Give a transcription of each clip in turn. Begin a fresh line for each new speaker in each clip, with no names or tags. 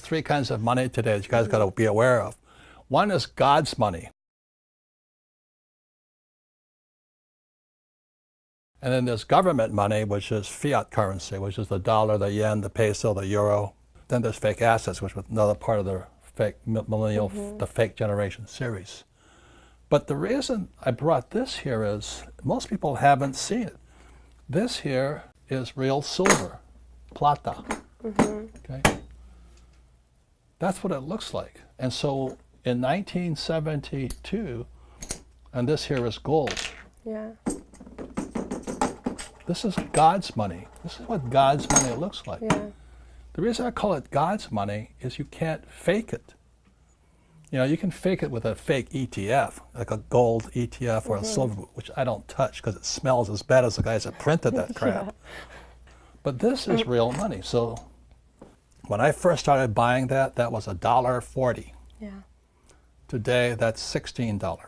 three kinds of money today that you guys got to be aware of. One is God's money. And then there's government money, which is fiat currency, which is the dollar, the yen, the peso, the euro. Then there's fake assets, which was another part of the fake millennial, the fake generation series. But the reason I brought this here is most people haven't seen it. This here is real silver, plata. Okay, that's what it looks like. And so in 1972, and this here is gold.
Yeah.
This is God's money. This is what God's money looks like.
Yeah.
The reason I call it God's money is you can't fake it. You know, you can fake it with a fake ETF, like a gold ETF or a silver, which I don't touch because it smells as bad as the guys that printed that crap.
Yeah.
But this is real money. So when I first started buying that, that was $1.40.
Yeah.
Today, that's $16. Wow.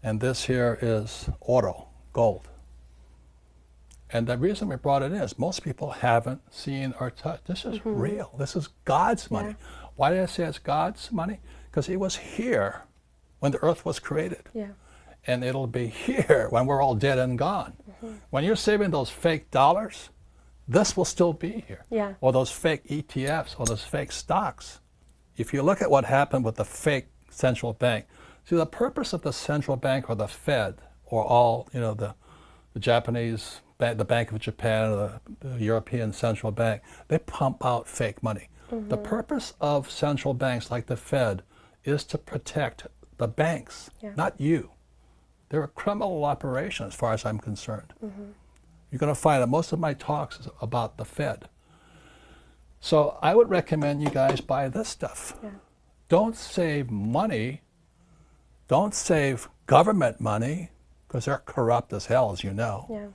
And this here is oro, gold. And the reason we brought it in is most people haven't seen or touched. This is real. This is God's money.
Yeah.
Why did I say it's God's money? Because He was here when the earth was created.
Yeah.
And it'll be here when we're all dead and gone. When you're saving those fake dollars, this will still be here.
Yeah.
Or those fake ETFs or those fake stocks. If you look at what happened with the fake central bank, see, the purpose of the central bank or the Fed or all, you know, the Japanese bank, the Bank of Japan, or the European Central Bank, they pump out fake money. The purpose of central banks like the Fed is to protect the banks, not you. They're a criminal operation as far as I'm concerned. You're going to find that most of my talks is about the Fed. So I would recommend you guys buy this stuff.
Yeah.
Don't save money. Don't save government money, because they're corrupt as hell, as you know.
Yeah.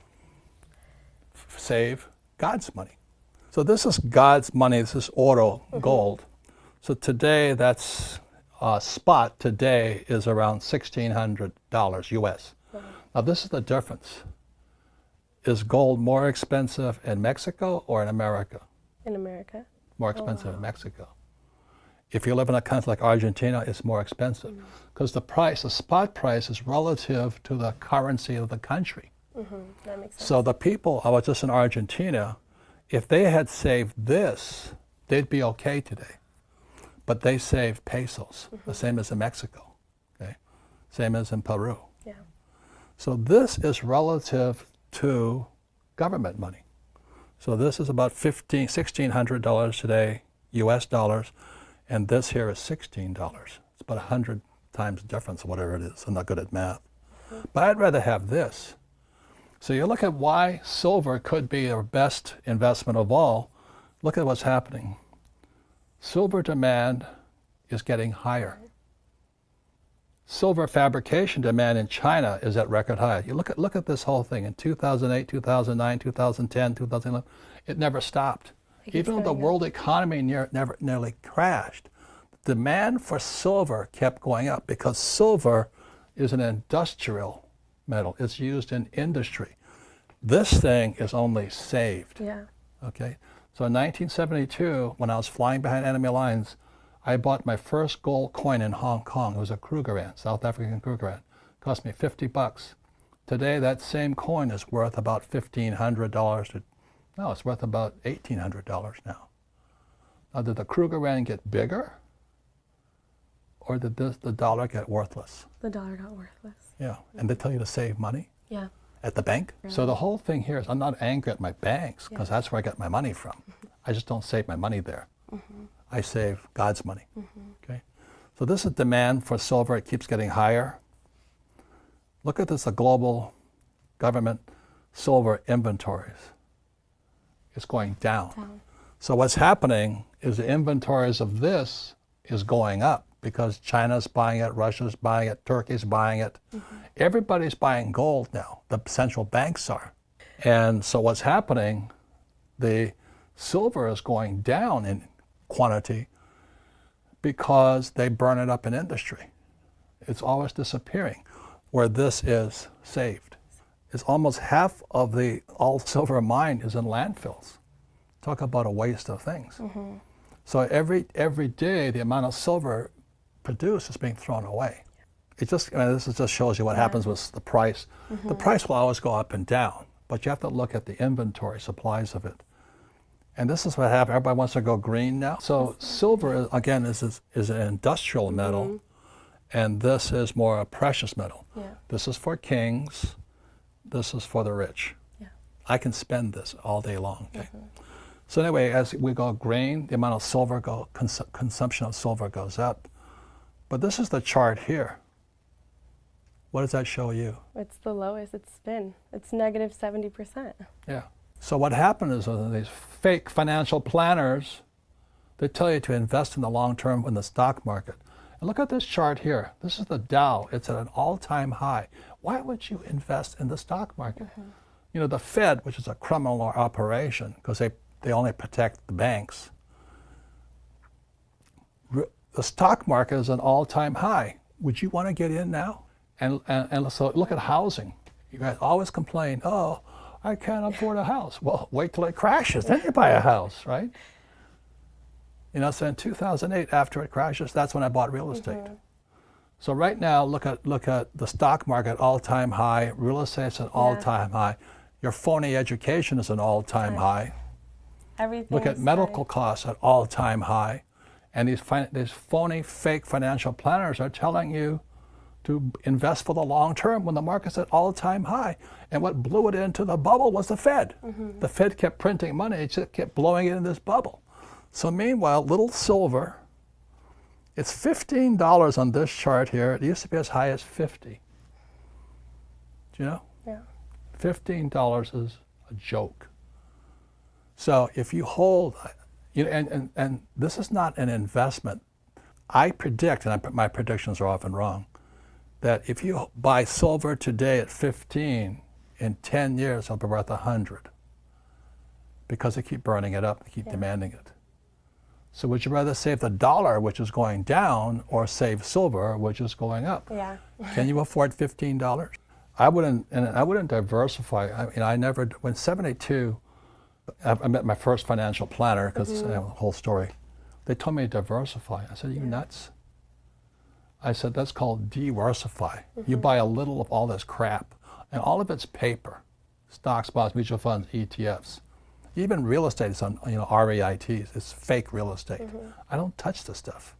Save God's money. So this is God's money. This is oro, gold. So today, that's spot today is around $1,600 US. Now this is the difference. Is gold more expensive in Mexico or in America?
In America.
More expensive in Mexico. If you live in a country like Argentina, it's more expensive because the price, the spot price, is relative to the currency of the country.
That makes sense.
So the people, I was just in Argentina, if they had saved this, they'd be okay today. But they saved pesos, the same as in Mexico, okay? Same as in Peru.
Yeah.
So this is relative to government money. So this is about $1,600 today, US dollars, and this here is $16. It's about 100 times difference, whatever it is. I'm not good at math. But I'd rather have this. So you look at why silver could be our best investment of all. Look at what's happening. Silver demand is getting higher. Silver fabrication demand in China is at record high. You look at this whole thing in 2008, 2009, 2010, 2011. It never stopped. Even though the world economy nearly crashed, the demand for silver kept going up because silver is an industrial metal. It's used in industry. This thing is only saved.
Yeah.
Okay. So in 1972, when I was flying behind enemy lines, I bought my first gold coin in Hong Kong. It was a Krugerrand, South African Krugerrand. It cost me $50. Today, that same coin is worth about $1,500 no, it's worth about $1,800 now. Now, did the Krugerrand get bigger, or did the dollar get worthless?
The dollar got worthless.
Yeah, and they tell you to save money
Yeah.
at the bank.
Really?
So the whole thing here is I'm not angry at my banks, because that's where I get my money from. I just don't save my money there. I save God's money. Okay. So this is demand for silver. It keeps getting higher. Look at this, the global government silver inventories. It's going down. So what's happening is the inventories of this is going up because China's buying it, Russia's buying it, Turkey's buying it. Everybody's buying gold now. The central banks are. And so what's happening, the silver is going down in quantity because they burn it up in industry. It's always disappearing, where this is saved. It's almost half of the all silver mine is in landfills. Talk about a waste of things. So every day, the amount of silver produced is being thrown away. It just, this just shows you what happens with the price. The price will always go up and down, but you have to look at the inventory supplies of it. And this is what happened. Everybody wants to go green now. So silver, again, is an industrial metal, and this is more a precious metal.
Yeah.
This is for kings. This is for the rich.
Yeah.
I can spend this all day long. Okay? So anyway, as we go green, the amount of silver consumption of silver goes up. But this is the chart here. What does that show you?
It's the lowest it's been. It's negative 70%.
Yeah. So what happened is these fake financial planners, they tell you to invest in the long term in the stock market. And look at this chart here. This is the Dow. It's at an all-time high. Why would you invest in the stock market? You know, the Fed, which is a criminal operation because they only protect the banks. The stock market is an all-time high. Would you want to get in now? And so look at housing. You guys always complain, oh, I can't afford a house. Well, wait till it crashes, then you buy a house, right? You know, so in 2008, after it crashes, that's when I bought real estate. So right now, look at the stock market, all-time high. Real estate's an all-time high. Your phony education is an all-time high.
Everything.
Look at medical costs at all-time high. And these phony, fake financial planners are telling you to invest for the long term when the market's at all-time high. And what blew it into the bubble was the Fed. The Fed kept printing money. It just kept blowing it in this bubble. So meanwhile, little silver, it's $15 on this chart here. It used to be as high as 50. Do you know?
Yeah.
$15 is a joke. So if you hold, you know, and this is not an investment. I predict, and my predictions are often wrong, that if you buy silver today at 15, in 10 years it'll be worth 100 because they keep burning it up, they keep demanding it. So would you rather save the dollar, which is going down, or save silver, which is going up?
Yeah.
Can you afford $15? I wouldn't diversify. I mean, I never, when 72, I met my first financial planner, because the whole story. They told me to diversify. I said, are you nuts? I said, that's called diversify. You buy a little of all this crap, and all of it's paper. Stocks, bonds, mutual funds, ETFs. Even real estate is on, you know, REITs. It's fake real estate. I don't touch the stuff.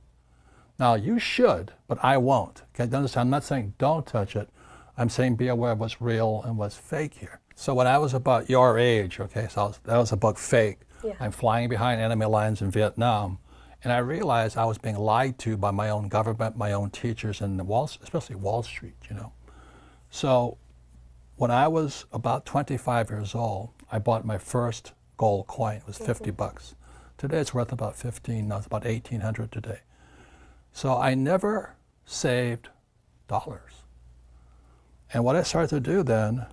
Now, you should, but I won't. Okay, understand? I'm not saying don't touch it. I'm saying be aware of what's real and what's fake here. So when I was about your age, okay, so that was a book Fake.
Yeah.
I'm flying behind enemy lines in Vietnam, and I realized I was being lied to by my own government, my own teachers, and especially Wall Street, you know. So when I was about 25 years old, I bought my first gold coin. It was 50 bucks. Today it's worth about 15. Now it's about 1,800 today. So I never saved dollars. And what I started to do then,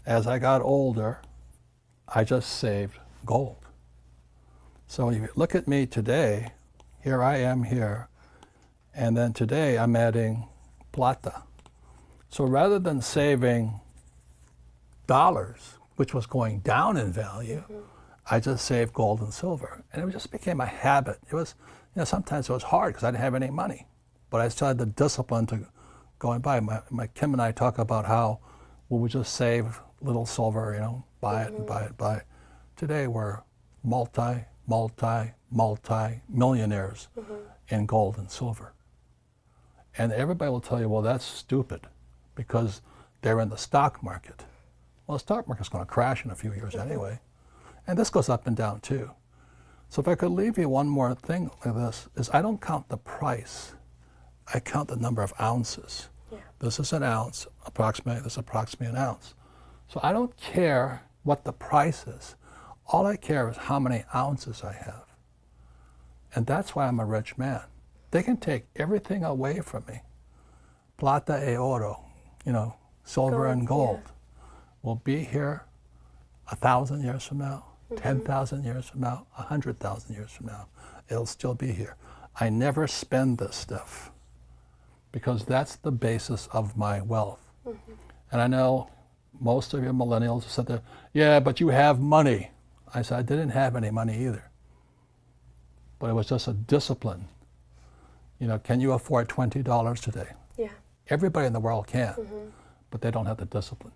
as I got older, I just saved gold. So you look at me today, here I am here, and then today I'm adding plata. So rather than saving dollars, which was going down in value, I just saved gold and silver. And it just became a habit. It was, you know, sometimes it was hard because I didn't have any money, but I still had the discipline to go and buy. My Kim and I talk about how we would just save little silver, you know, buy it and buy it, buy it. Today we're multi-millionaires in gold and silver. And everybody will tell you, well, that's stupid because they're in the stock market. Well, the stock market's going to crash in a few years anyway. And this goes up and down too. So if I could leave you one more thing like this, is I don't count the price. I count the number of ounces.
Yeah.
This is an ounce, approximately, this is approximately an ounce. So I don't care what the price is. All I care is how many ounces I have. And that's why I'm a rich man. They can take everything away from me. Plata e oro, you know, silver and gold. Will be here 1,000 years from now, 10,000 years from now, 100,000 years from now. It'll still be here. I never spend this stuff because that's the basis of my wealth. And I know most of you millennials have said that, yeah, but you have money. I said, I didn't have any money either. but it was just a discipline. You know, can you afford $20 today?
Yeah.
Everybody in the world can, but they don't have the discipline.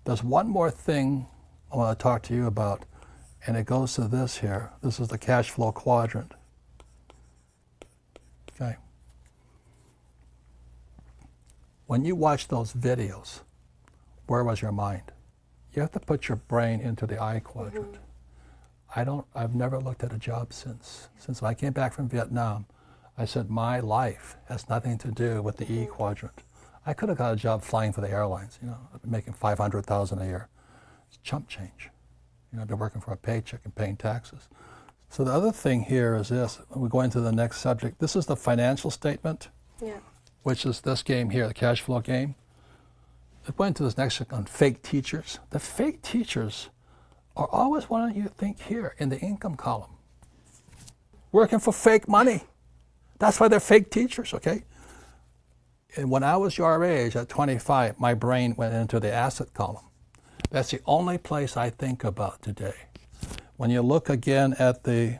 There's one more thing I want to talk to you about, and it goes to this here. This is the cash flow quadrant. Okay. When you watch those videos, where was your mind? You have to put your brain into the I quadrant. I've never looked at a job since I came back from Vietnam. I said, my life has nothing to do with the E quadrant. I could have got a job flying for the airlines, you know, I've been making $500,000 a year. It's chump change. You know, I've been working for a paycheck and paying taxes. So the other thing here is this, we're going to the next subject. This is the financial statement, which is this game here, the cash flow game. We're going to this next section on fake teachers. The fake teachers are always what you think here in the income column. Working for fake money. That's why they're fake teachers, okay? And when I was your age, at 25, my brain went into the asset column. That's the only place I think about today. When you look again at the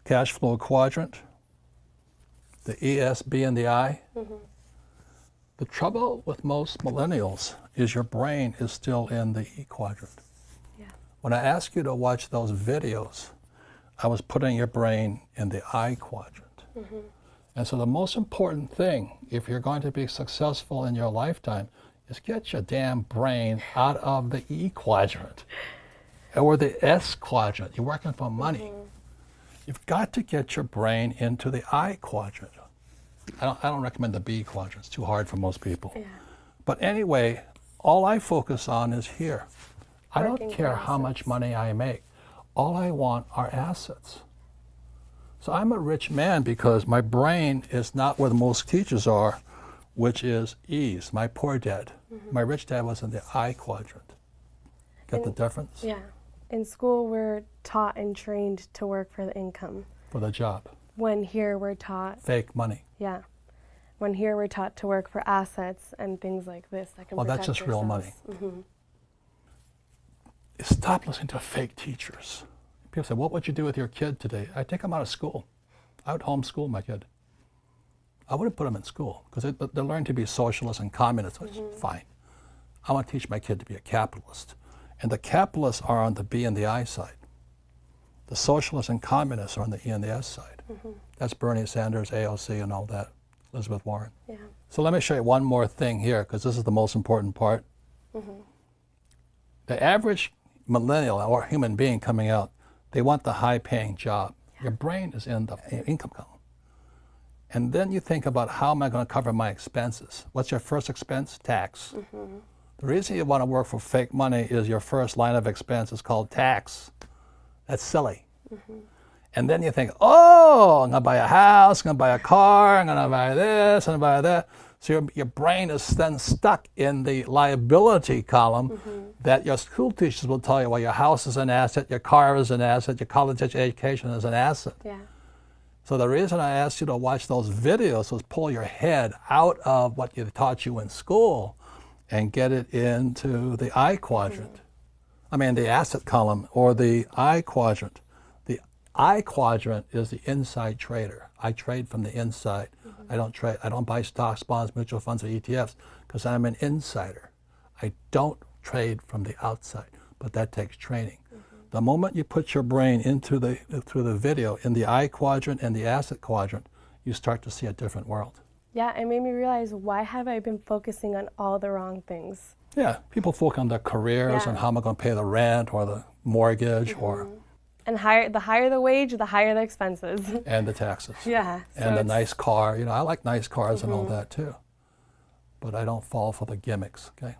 cash flow quadrant, the E, S, B, and the I, the trouble with most millennials is your brain is still in the E quadrant.
Yeah.
When I asked you to watch those videos, I was putting your brain in the I quadrant. And so the most important thing, if you're going to be successful in your lifetime, is get your damn brain out of the E quadrant or the S quadrant. You're working for money. You've got to get your brain into the I quadrant. I don't recommend the B quadrant. It's too hard for most people.
Yeah.
But anyway, all I focus on is here. I don't
Working
care
for
how much
assets.
money I make. All I want are assets. So I'm a rich man because my brain is not where most teachers are, which is E's, my poor dad. My rich dad was in the I quadrant. Get the difference?
Yeah. In school, we're taught and trained to work for the income.
For the job.
When here, we're taught,
Fake money.
yeah. When here, we're taught to work for assets and things like this that can
Well,
protect
that's just real money.
ourselves.
Stop listening to fake teachers. People say, what would you do with your kid today? I'd take him out of school. I would homeschool my kid. I wouldn't put him in school because they learn to be socialists and communists, which is fine. I want to teach my kid to be a capitalist. And the capitalists are on the B and the I side. The socialists and communists are on the E and the S side. That's Bernie Sanders, AOC, and all that, Elizabeth Warren.
Yeah.
So let me show you one more thing here, because this is the most important part. The average millennial or human being coming out, they want the high-paying job. Your brain is in the income column. And then you think about, how am I going to cover my expenses? What's your first expense? Tax. The reason you want to work for fake money is your first line of expense is called tax. That's silly. And then you think, oh, I'm going to buy a house, I'm going to buy a car, I'm going to buy this, I'm going to buy that. So your brain is then stuck in the liability column that your school teachers will tell you, well, your house is an asset, your car is an asset, your college education is an asset.
Yeah.
So the reason I asked you to watch those videos was pull your head out of what they taught you in school and get it into the I quadrant. I mean, the asset column or the I quadrant. The I quadrant is the inside trader. I trade from the inside. I don't buy stocks, bonds, mutual funds, or ETFs because I'm an insider. I don't trade from the outside, but that takes training. The moment you put your brain into through the video in the I quadrant and the asset quadrant, you start to see a different world.
Yeah, it made me realize, why have I been focusing on all the wrong things?
Yeah, people focus on their careers and how am I going to pay the rent or the mortgage or
And the higher the wage, the higher the expenses.
and the taxes.
Yeah.
And the nice car. You know, I like nice cars and all that too. But I don't fall for the gimmicks, okay?